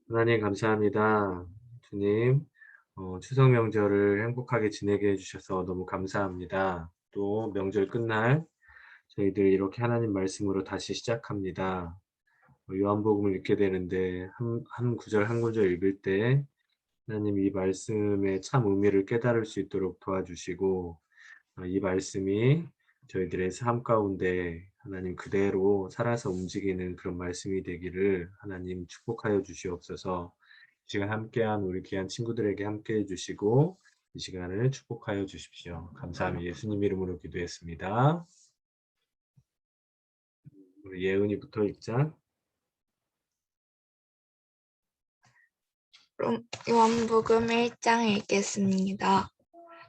하나님 감사합니다. 주님, 추석 명절을 행복하게 지내게 해주셔서 너무 감사합니다. 또 명절 끝날 저희들 이렇게 하나님 말씀으로 다시 시작합니다. 요한복음을 읽게 되는데 한 구절 한 구절 읽을 때 하나님 이 말씀의 참 의미를 깨달을 수 있도록 도와주시고 이 말씀이 저희들의 삶 가운데 하나님 그대로 살아서 움직이는 그런 말씀이 되기를 하나님 축복하여 주시옵소서. 이 시간 함께한 우리 귀한 친구들에게 함께해 주시고 이 시간을 축복하여 주십시오. 감사합니다. 예수님 이름으로 기도했습니다. 우리 예은이부터 읽자. 요한복음 1장 읽겠습니다.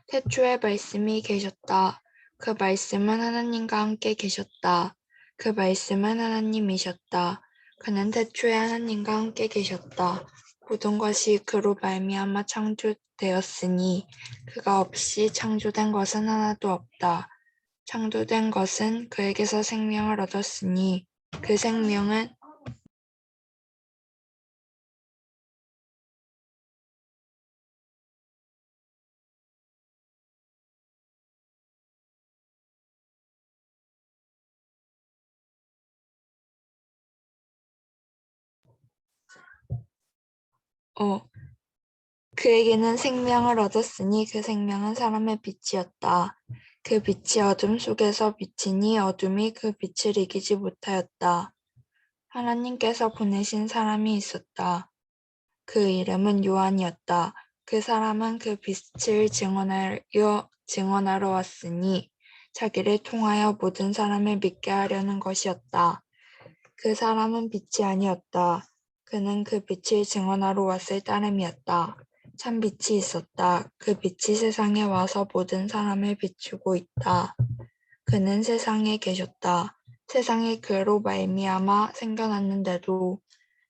태초에 말씀이 계셨다. 그 말씀은 하나님과 함께 계셨다. 그 말씀은 하나님이셨다. 그는 태초에 하나님과 함께 계셨다. 모든 것이 그로 말미암아 창조되었으니 그가 없이 창조된 것은 하나도 없다. 창조된 것은 그에게서 생명을 얻었으니 그 생명은 그에게는 생명을 얻었으니 그 생명은 사람의 빛이었다. 그 빛이 어둠 속에서 비치니 어둠이 그 빛을 이기지 못하였다. 하나님께서 보내신 사람이 있었다. 그 이름은 요한이었다. 그 사람은 그 빛을 증언하러 왔으니 자기를 통하여 모든 사람을 믿게 하려는 것이었다. 그 사람은 빛이 아니었다. 그는 그 빛을 증언하러 왔을 따름이었다. 참 빛이 있었다. 그 빛이 세상에 와서 모든 사람을 비추고 있다. 그는 세상에 계셨다. 세상이 그로 말미암아 생겨났는데도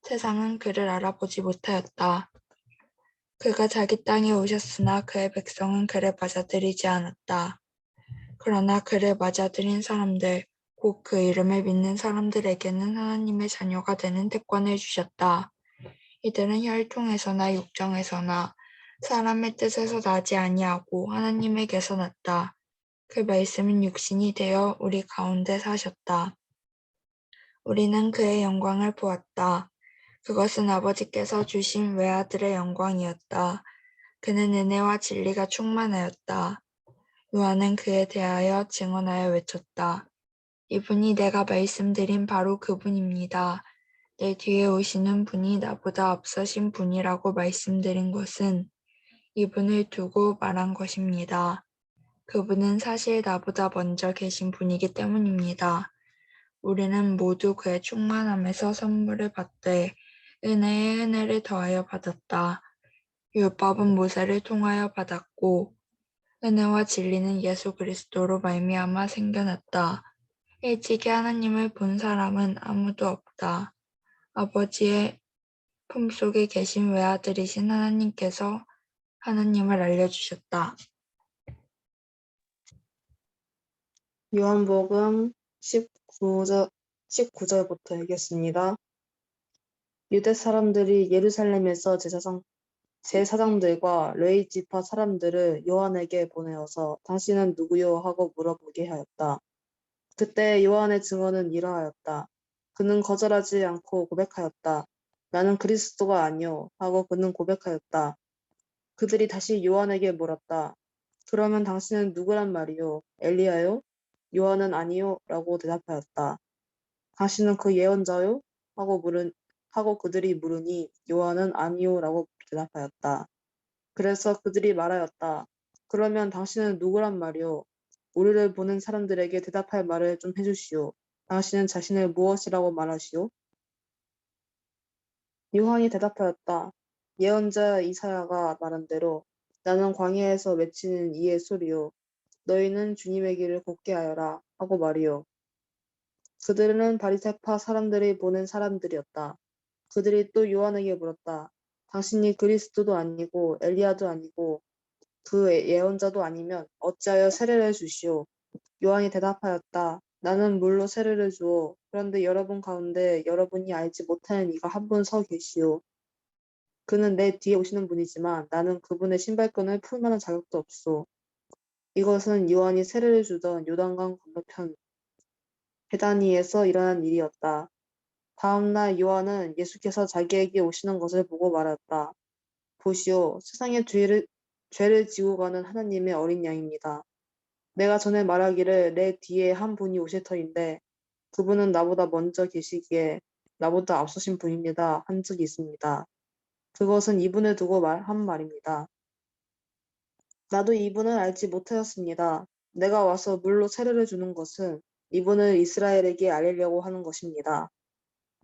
세상은 그를 알아보지 못하였다. 그가 자기 땅에 오셨으나 그의 백성은 그를 맞아들이지 않았다. 그러나 그를 맞아들인 사람들, 곧 그 이름을 믿는 사람들에게는 하나님의 자녀가 되는 특권을 주셨다. 이들은 혈통에서나 육정에서나 사람의 뜻에서 나지 아니하고 하나님에게서 났다. 그 말씀은 육신이 되어 우리 가운데 사셨다. 우리는 그의 영광을 보았다. 그것은 아버지께서 주신 외아들의 영광이었다. 그는 은혜와 진리가 충만하였다. 요한은 그에 대하여 증언하여 외쳤다. 이분이 내가 말씀드린 바로 그분입니다. 내 뒤에 오시는 분이 나보다 앞서신 분이라고 말씀드린 것은 이분을 두고 말한 것입니다. 그분은 사실 나보다 먼저 계신 분이기 때문입니다. 우리는 모두 그의 충만함에서 선물을 받되 은혜에 은혜를 더하여 받았다. 율법은 모세를 통하여 받았고 은혜와 진리는 예수 그리스도로 말미암아 생겨났다. 일찍이 하나님을 본 사람은 아무도 없다. 아버지의 품속에 계신 외아들이신 하나님께서 하나님을 알려주셨다. 요한복음 19절부터 읽겠습니다. 유대 사람들이 예루살렘에서 제사장들과 레위 지파 사람들을 요한에게 보내어서 당신은 누구요? 하고 물어보게 하였다. 그때 요한의 증언은 이러하였다. 그는 거절하지 않고 고백하였다. 나는 그리스도가 아니요 하고 그는 고백하였다. 그들이 다시 요한에게 물었다. 그러면 당신은 누구란 말이요? 엘리야요? 요한은 아니요 라고 대답하였다. 당신은 그 예언자요? 하고 그들이 물으니 요한은 아니요 라고 대답하였다. 그래서 그들이 말하였다. 그러면 당신은 누구란 말이요? 우리를 보는 사람들에게 대답할 말을 좀 해주시오. 당신은 자신을 무엇이라고 말하시오? 요한이 대답하였다. 예언자 이사야가 말한 대로 나는 광야에서 외치는 이의 소리요. 너희는 주님의 길을 곱게 하여라 하고 말이요. 그들은 바리새파 사람들이 보낸 사람들이었다. 그들이 또 요한에게 물었다. 당신이 그리스도도 아니고 엘리야도 아니고 그 예언자도 아니면 어찌하여 세례를 주시오? 요한이 대답하였다. 나는 물로 세례를 주오. 그런데 여러분 가운데 여러분이 알지 못하는 이가 한 분 서 계시오. 그는 내 뒤에 오시는 분이지만 나는 그분의 신발끈을 풀 만한 자격도 없소. 이것은 요한이 세례를 주던 요단강 건너편 베다니에서 일어난 일이었다. 다음 날 요한은 예수께서 자기에게 오시는 것을 보고 말했다. 보시오, 세상의 죄를 지고 가는 하나님의 어린 양입니다. 내가 전에 말하기를 내 뒤에 한 분이 오실 터인데 그분은 나보다 먼저 계시기에 나보다 앞서신 분입니다. 한 적이 있습니다. 그것은 이분을 두고 한 말입니다. 나도 이분을 알지 못하였습니다. 내가 와서 물로 세례를 주는 것은 이분을 이스라엘에게 알리려고 하는 것입니다.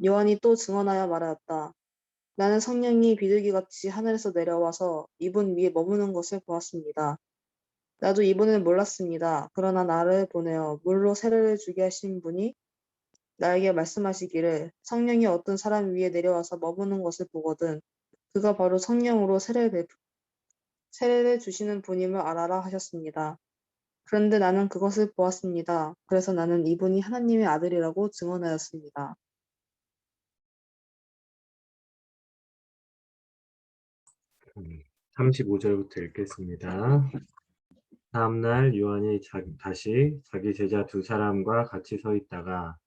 요한이 또 증언하여 말하였다. 나는 성령이 비둘기같이 하늘에서 내려와서 이분 위에 머무는 것을 보았습니다. 나도 이분을 몰랐습니다. 그러나 나를 보내어 물로 세례를 주게 하신 분이 나에게 말씀하시기를 성령이 어떤 사람 위에 내려와서 머무는 것을 보거든 그가 바로 성령으로 세례를 주시는 분임을 알아라 하셨습니다. 그런데 나는 그것을 보았습니다. 그래서 나는 이분이 하나님의 아들이라고 증언하였습니다. 35절부터 읽겠습니다. 다음날 요한이 다시 자기 제자 두 사람과 같이 서 있다가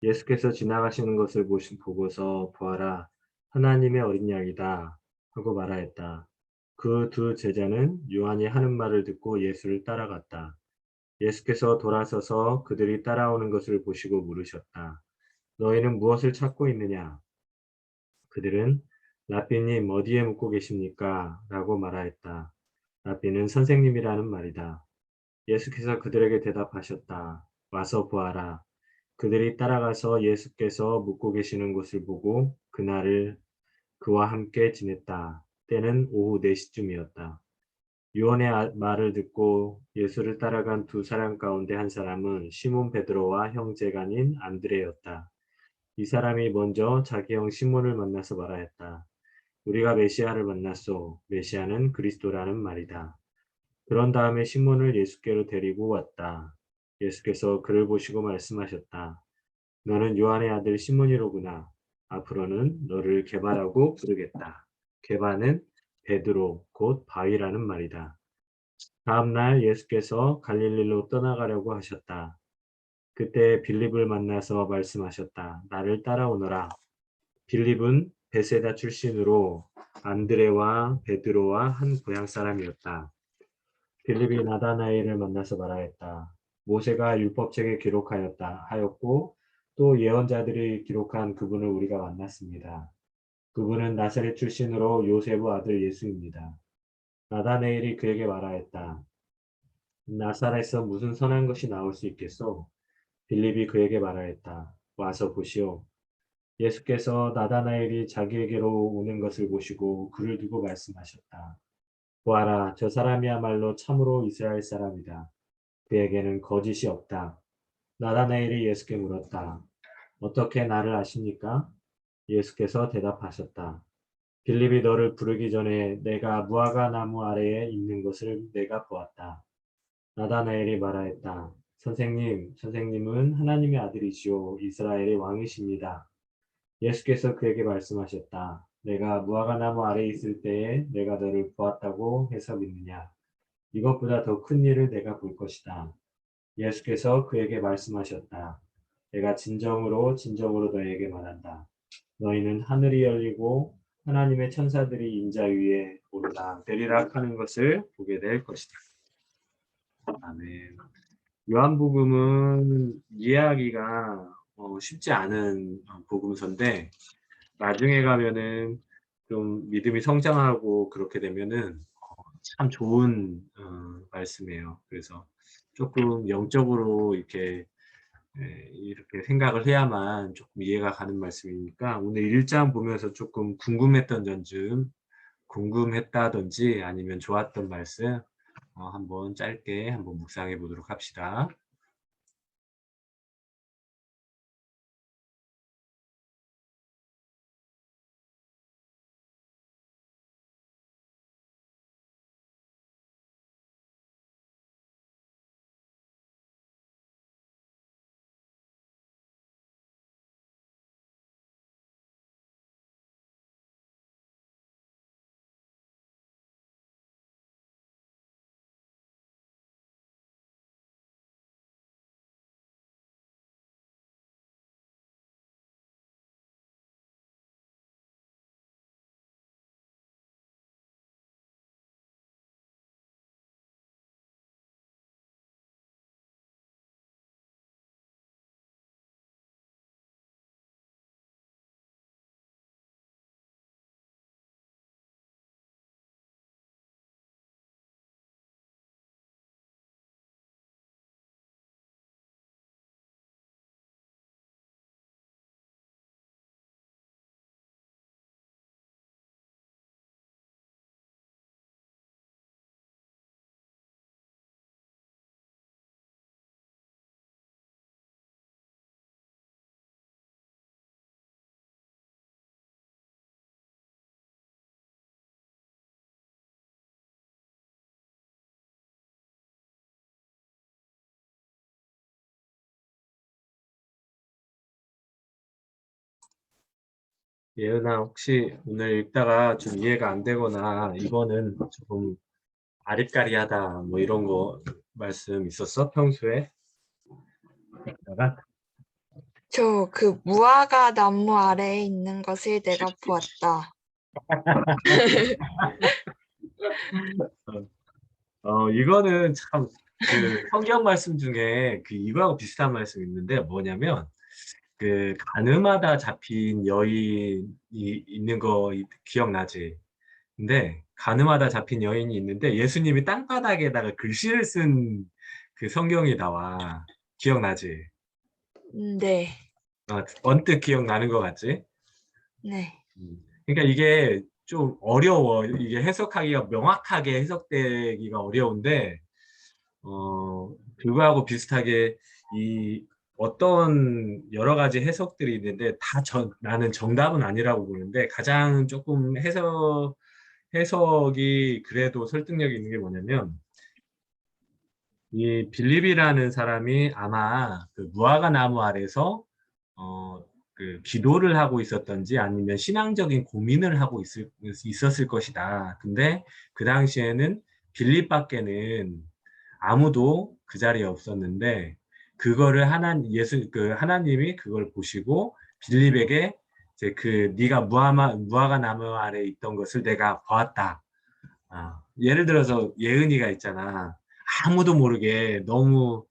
예수께서 지나가시는 것을 보고서 보아라, 하나님의 어린 양이다 하고 말하였다. 그 두 제자는 요한이 하는 말을 듣고 예수를 따라갔다. 예수께서 돌아서서 그들이 따라오는 것을 보시고 물으셨다. 너희는 무엇을 찾고 있느냐? 그들은 라삐님 어디에 묵고 계십니까? 라고 말하였다. 라삐는 선생님이라는 말이다. 예수께서 그들에게 대답하셨다. 와서 보아라. 그들이 따라가서 예수께서 묵고 계시는 곳을 보고 그날을 그와 함께 지냈다. 때는 오후 4시쯤이었다. 요한의 말을 듣고 예수를 따라간 두 사람 가운데 한 사람은 시몬 베드로와 형제간인 안드레였다. 이 사람이 먼저 자기 형 시몬을 만나서 말하였다. 우리가 메시아를 만났소. 메시아는 그리스도라는 말이다. 그런 다음에 시몬을 예수께로 데리고 왔다. 예수께서 그를 보시고 말씀하셨다. 너는 요한의 아들 시몬이로구나. 앞으로는 너를 게바라고 부르겠다. 게바는 베드로, 곧 바위라는 말이다. 다음 날 예수께서 갈릴리로 떠나가려고 하셨다. 그때 빌립을 만나서 말씀하셨다. 나를 따라오너라. 빌립은 베세다 출신으로 안드레와 베드로와 한 고향 사람이었다. 빌립이 나다나엘을 만나서 말하였다. 모세가 율법책에 기록하였다 하였고 또 예언자들이 기록한 그분을 우리가 만났습니다. 그분은 나사렛 출신으로 요셉의 아들 예수입니다. 나다나엘이 그에게 말하였다. 나사렛에서 무슨 선한 것이 나올 수 있겠소? 빌립이 그에게 말하였다. 와서 보시오. 예수께서 나다나엘이 자기에게로 오는 것을 보시고 그를 두고 말씀하셨다. 보아라, 저 사람이야말로 참으로 이스라엘 사람이다. 그에게는 거짓이 없다. 나다나엘이 예수께 물었다. 어떻게 나를 아십니까? 예수께서 대답하셨다. 빌립이 너를 부르기 전에 내가 무화과 나무 아래에 있는 것을 내가 보았다. 나다나엘이 말하였다. 선생님은 하나님의 아들이시오. 이스라엘의 왕이십니다. 예수께서 그에게 말씀하셨다. 내가 무화과 나무 아래에 있을 때에 내가 너를 보았다고 해서 믿느냐? 이것보다 더 큰 일을 내가 볼 것이다. 예수께서 그에게 말씀하셨다. 내가 진정으로 너희에게 말한다. 너희는 하늘이 열리고 하나님의 천사들이 인자 위에 오르락내리락 하는 것을 보게 될 것이다. 아멘. 요한복음은 이해하기가 쉽지 않은 복음서인데 나중에 가면은 좀 믿음이 성장하고 그렇게 되면은 참 좋은 말씀이에요. 그래서 조금 영적으로 이렇게 생각을 해야만 조금 이해가 가는 말씀이니까 오늘 1장 보면서 조금 궁금했던 점 좀 궁금했다든지 아니면 좋았던 말씀 한번 짧게 한번 묵상해 보도록 합시다. 예은아, 혹시 오늘 읽다가 좀 이해가 안 되거나 이거는 조금 아리까리하다 뭐 이런 거 말씀 있었어? 평소에? 읽다가? 저 그 무화과 나무 아래에 있는 것을 내가 보았다. 이거는 참 그 성경 말씀 중에 그 이거하고 비슷한 말씀이 있는데 뭐냐면 그 가늠하다 잡힌 여인이 있는 거 기억나지? 근데 가늠하다 잡힌 여인이 있는데 예수님이 땅바닥에다가 글씨를 쓴 그 성경이 나와. 기억나지? 네, 언뜻 기억나는 것 같지? 네. 그러니까 이게 좀 어려워. 이게 해석하기가 명확하게 해석되기가 어려운데 그거하고 비슷하게 이 어떤 여러 가지 해석들이 있는데 나는 정답은 아니라고 보는데 가장 조금 해석이 그래도 설득력이 있는 게 뭐냐면 이 빌립이라는 사람이 아마 그 무화과 나무 아래서 그 기도를 하고 있었던지 아니면 신앙적인 고민을 하고 있었을 것이다. 근데 그 당시에는 빌립밖에는 아무도 그 자리에 없었는데 그거를 하나님이 그걸 보시고 빌립에게 이제 그 네가 무화과 나무 아래 있던 것을 내가 보았다. 예를 들어서 예은이가 있잖아. 아무도 모르게 너무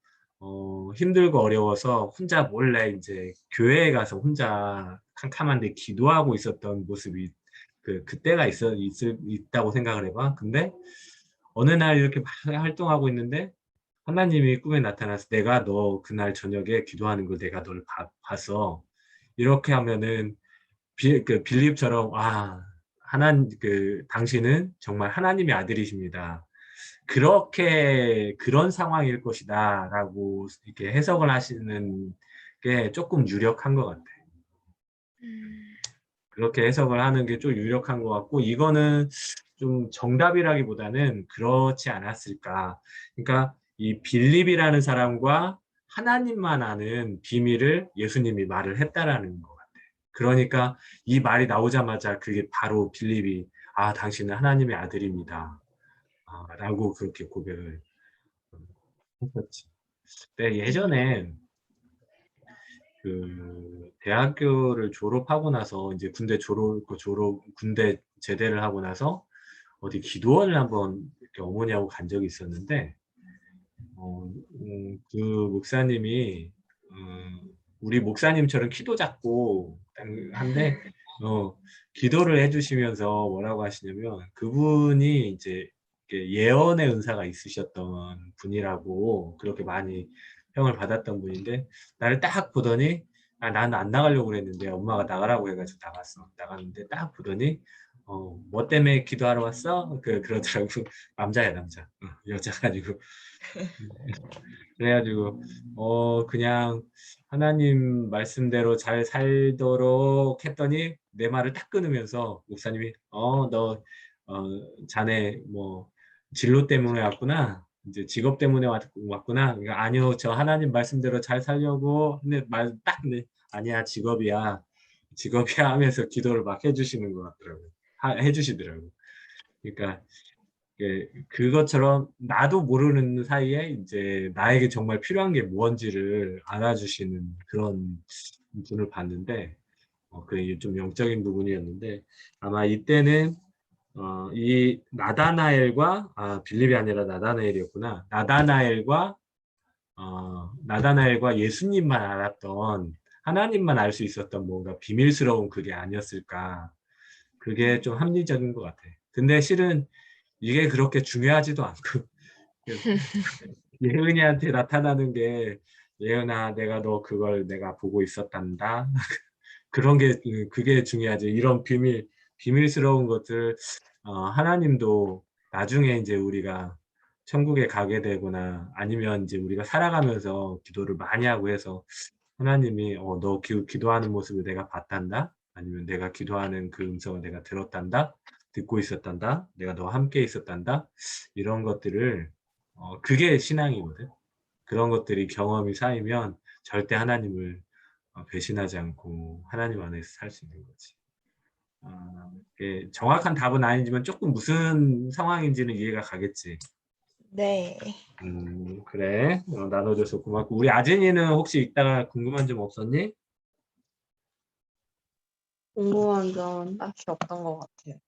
힘들고 어려워서 혼자 몰래 이제 교회에 가서 혼자 캄캄한데 기도하고 있었던 모습이 그때가 있다고 생각을 해봐. 근데 어느 날 이렇게 막 활동하고 있는데 하나님이 꿈에 나타나서 내가 너 그날 저녁에 기도하는 걸 내가 널 봤어. 이렇게 하면은 빌립처럼 당신은 정말 하나님의 아들이십니다. 그런 상황일 것이다라고 이렇게 해석을 하시는 게 조금 유력한 것 같아. 음, 그렇게 해석을 하는 게 좀 유력한 것 같고 이거는 좀 정답이라기보다는 그렇지 않았을까. 그러니까 이 빌립이라는 사람과 하나님만 아는 비밀을 예수님이 말을 했다라는 것 같아. 그러니까 이 말이 나오자마자 그게 바로 빌립이 당신은 하나님의 아들입니다. 라고 그렇게 고백을 했었지. 근데 예전에 그 대학교를 졸업하고 나서 이제 군대 제대를 하고 나서 어디 기도원을 한번 이렇게 어머니하고 간 적이 있었는데 그 목사님이 우리 목사님처럼 키도 작고 한데 기도를 해주시면서 뭐라고 하시냐면 그분이 이제 이렇게 예언의 은사가 있으셨던 분이라고 그렇게 많이 평을 받았던 분인데 나를 딱 보더니 나는 안 나가려고 그랬는데 엄마가 나가라고 해가지고 나갔는데 딱 보더니 뭐 때문에 기도하러 왔어? 그러더라고. 남자야 남자. 여자가 아니고. 그래가지고 그냥 하나님 말씀대로 잘 살도록 했더니 내 말을 딱 끊으면서 목사님이 너 자네 뭐 진로 때문에 왔구나 이제 직업 때문에 왔구나 그러니까, 아니요 저 하나님 말씀대로 잘 살려고 근데 아니야 직업이야 하면서 기도를 막 해주시는 것 같더라고요. 해주시더라고요. 그러니까 그것처럼 나도 모르는 사이에 이제 나에게 정말 필요한 게 무언지를 알아주시는 그런 분을 봤는데, 그게 좀 영적인 부분이었는데, 아마 이때는, 이 빌립이 아니라 나다나엘이었구나. 나다나엘과 예수님만 알았던, 하나님만 알 수 있었던 뭔가 비밀스러운 그게 아니었을까. 그게 좀 합리적인 것 같아. 근데 실은 이게 그렇게 중요하지도 않고 예은이한테 나타나는 게 예은아 내가 너 그걸 내가 보고 있었단다 그런 게 그게 중요하지 이런 비밀스러운 것들 하나님도 나중에 이제 우리가 천국에 가게 되거나 아니면 이제 우리가 살아가면서 기도를 많이 하고 해서 하나님이 너 기도하는 모습을 내가 봤단다 아니면 내가 기도하는 그 음성을 내가 들었단다 듣고 있었단다 내가 너와 함께 있었단다 이런 것들을 그게 신앙이거든. 그런 것들이 경험이 쌓이면 절대 하나님을 배신하지 않고 하나님 안에서 살 수 있는 거지. 정확한 답은 아니지만 조금 무슨 상황인지는 이해가 가겠지. 네. 그래. 나눠줘서 고맙고. 우리 아진이는 혹시 이따가 궁금한 점 없었니? 궁금한 점은 딱히 없던 것 같아요.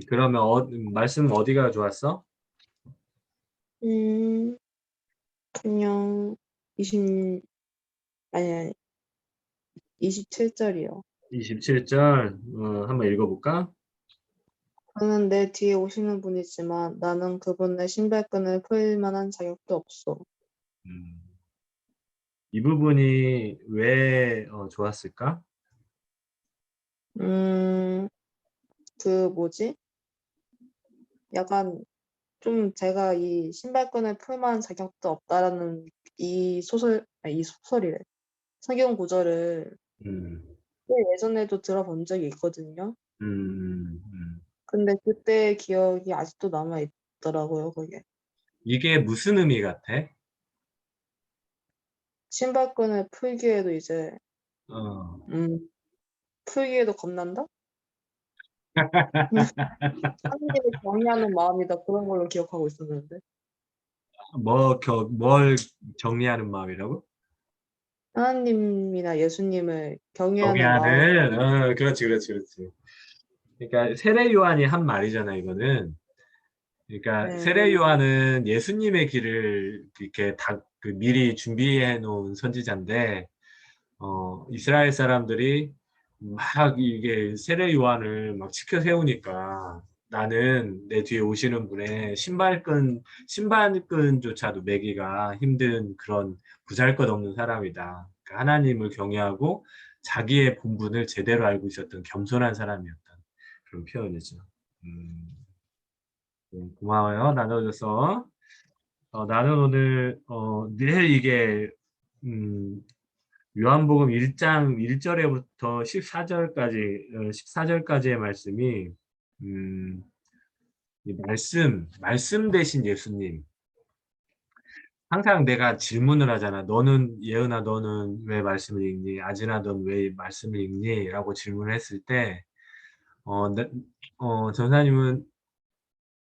그러면 말씀 어디가 좋았어? 음, 그냥 20, 아니, 27절이요. 27절. 한번 읽어볼까? 그는 내 뒤에 오시는 분이지만 나는 그분의 신발끈을 풀 만한 자격도 없소. 음, 이 부분이 왜 좋았을까? 음, 그 뭐지? 약간 좀 제가 이 신발끈을 풀 만한 자격도 없다라는 이 소설이래. 성경 구절을 음, 꽤 예전에도 들어본 적이 있거든요. 음, 음. 근데 그때 기억이 아직도 남아 있더라고요, 그게. 이게 무슨 의미 같아? 신발끈을 풀기에도 이제 어, 음, 풀기에도 겁난다? 하나님을 경외하는 마음이다 그런 걸로 기억하고 있었는데 뭘 정리하는 마음이라고? 하나님이나 예수님을 경외하는 마음이다. 정의하는, 그렇지, 그렇지, 그렇지. 그러니까 세례 요한이 한 말이잖아, 이거는. 그러니까 네, 세례 요한은 예수님의 길을 이렇게 미리 준비해 놓은 선지자인데, 이스라엘 사람들이 막 이게 세례 요한을 막 치켜 세우니까 나는 내 뒤에 오시는 분의 신발끈조차도 매기가 힘든 그런 보잘것없는 사람이다. 그러니까 하나님을 경외하고 자기의 본분을 제대로 알고 있었던 겸손한 사람이었다. 그런 표현이죠. 음, 고마워요. 나눠줘서. 나는 오늘, 늘 이게, 음, 요한복음 1장 1절에부터 14절까지의 말씀이, 음, 이 말씀 대신 예수님. 항상 내가 질문을 하잖아. 예은아, 너는 왜 말씀을 읽니? 아진아, 넌 왜 말씀을 읽니? 라고 질문을 했을 때, 전사님은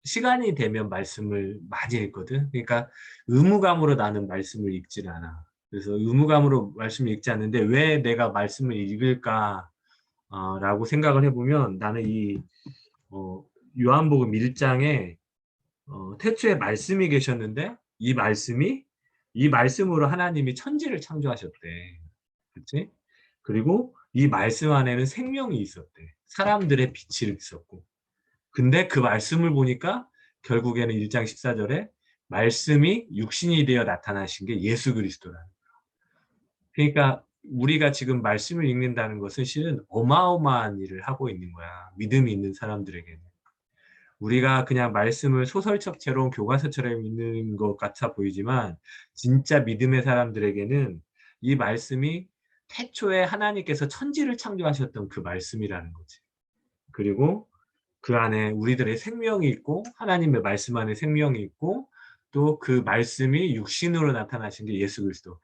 시간이 되면 말씀을 많이 읽거든. 그러니까 의무감으로 나는 말씀을 읽질 않아. 그래서 의무감으로 말씀을 읽지 않는데 왜 내가 말씀을 읽을까? 라고 생각을 해보면 나는 어, 요한복음 1장에 태초에 말씀이 계셨는데 이 말씀으로 하나님이 천지를 창조하셨대. 그치? 그리고 이 말씀 안에는 생명이 있었대. 사람들의 빛이 있었고. 근데 그 말씀을 보니까 결국에는 1장 14절에 말씀이 육신이 되어 나타나신 게 예수 그리스도라는. 그러니까 우리가 지금 말씀을 읽는다는 것은 실은 어마어마한 일을 하고 있는 거야. 믿음이 있는 사람들에게는. 우리가 그냥 말씀을 소설책처럼 교과서처럼 읽는 것 같아 보이지만 진짜 믿음의 사람들에게는 이 말씀이 태초에 하나님께서 천지를 창조하셨던 그 말씀이라는 거지. 그리고 그 안에 우리들의 생명이 있고 하나님의 말씀 안에 생명이 있고 또 그 말씀이 육신으로 나타나신 게 예수 그리스도.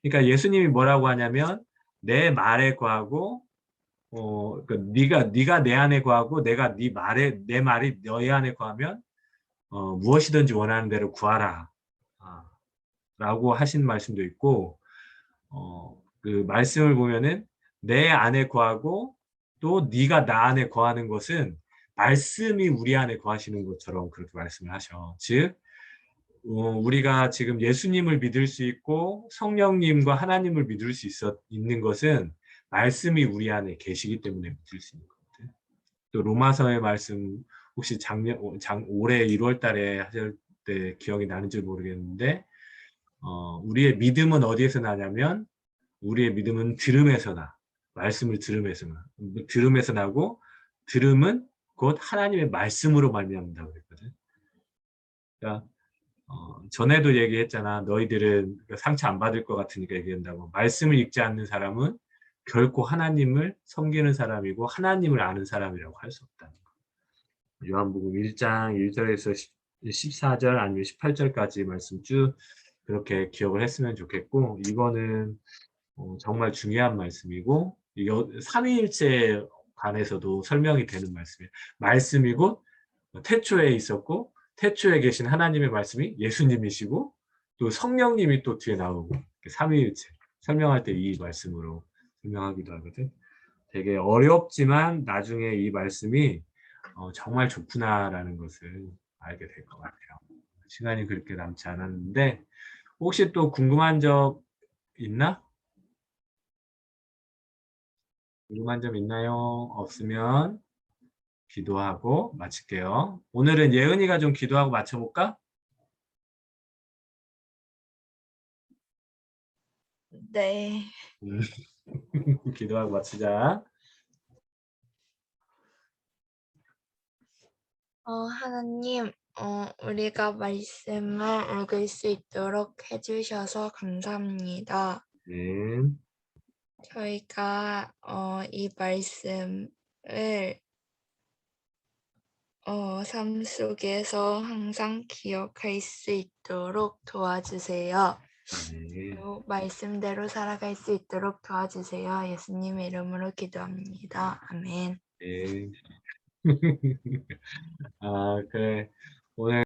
그러니까 예수님이 뭐라고 하냐면 내 말에 거하고 네가 내 안에 거하고 내가 내 말이 너희 안에 거하면 무엇이든지 원하는 대로 구하라. 라고 하신 말씀도 있고 그 말씀을 보면은 내 안에 거하고 또 네가 나 안에 거하는 것은 말씀이 우리 안에 거하시는 것처럼 그렇게 말씀을 하셔. 즉 우리가 지금 예수님을 믿을 수 있고 성령님과 하나님을 믿을 수 있는 것은 말씀이 우리 안에 계시기 때문에 믿을 수 있는 거거든. 또 로마서의 말씀 혹시 올해 1월 달에 하실 때 기억이 나는지 모르겠는데 우리의 믿음은 어디에서 나냐면 우리의 믿음은 들음에서 나. 말씀을 들음에서 나고 들음은 곧 하나님의 말씀으로 말미암는다고 그랬거든. 그러니까 전에도 얘기했잖아. 너희들은 상처 안 받을 것 같으니까 얘기한다고. 말씀을 읽지 않는 사람은 결코 하나님을 섬기는 사람이고 하나님을 아는 사람이라고 할 수 없다는 거. 요한복음 1장 1절에서 14절 아니면 18절까지 말씀 쭉 그렇게 기억을 했으면 좋겠고 이거는 정말 중요한 말씀이고 이게 삼위일체 관해서도 설명이 되는 말씀이에요. 말씀이고 태초에 있었고 태초에 계신 하나님의 말씀이 예수님이시고 또 성령님이 또 뒤에 나오고 삼위일체 설명할 때 이 말씀으로 설명하기도 하거든. 되게 어렵지만 나중에 이 말씀이 정말 좋구나라는 것을 알게 될 것 같아요. 시간이 그렇게 남지 않았는데 혹시 또 궁금한 점 있나? 궁금한 점 있나요? 없으면 기도하고 마칠게요. 오늘은 예은이가 좀 기도하고 마쳐볼까? 네. 기도하고 마치자. 하나님, 우리가 말씀을 읽을 수 있도록 해주셔서 감사합니다. 네. 저희가 이 말씀을 삶 속에서 항상 기억할 수 있도록 도와주세요. 네. 말씀대로 살아갈 수 있도록 도와주세요. 예수님의 이름으로 기도합니다. 아멘. 네. 아, 그래. 오늘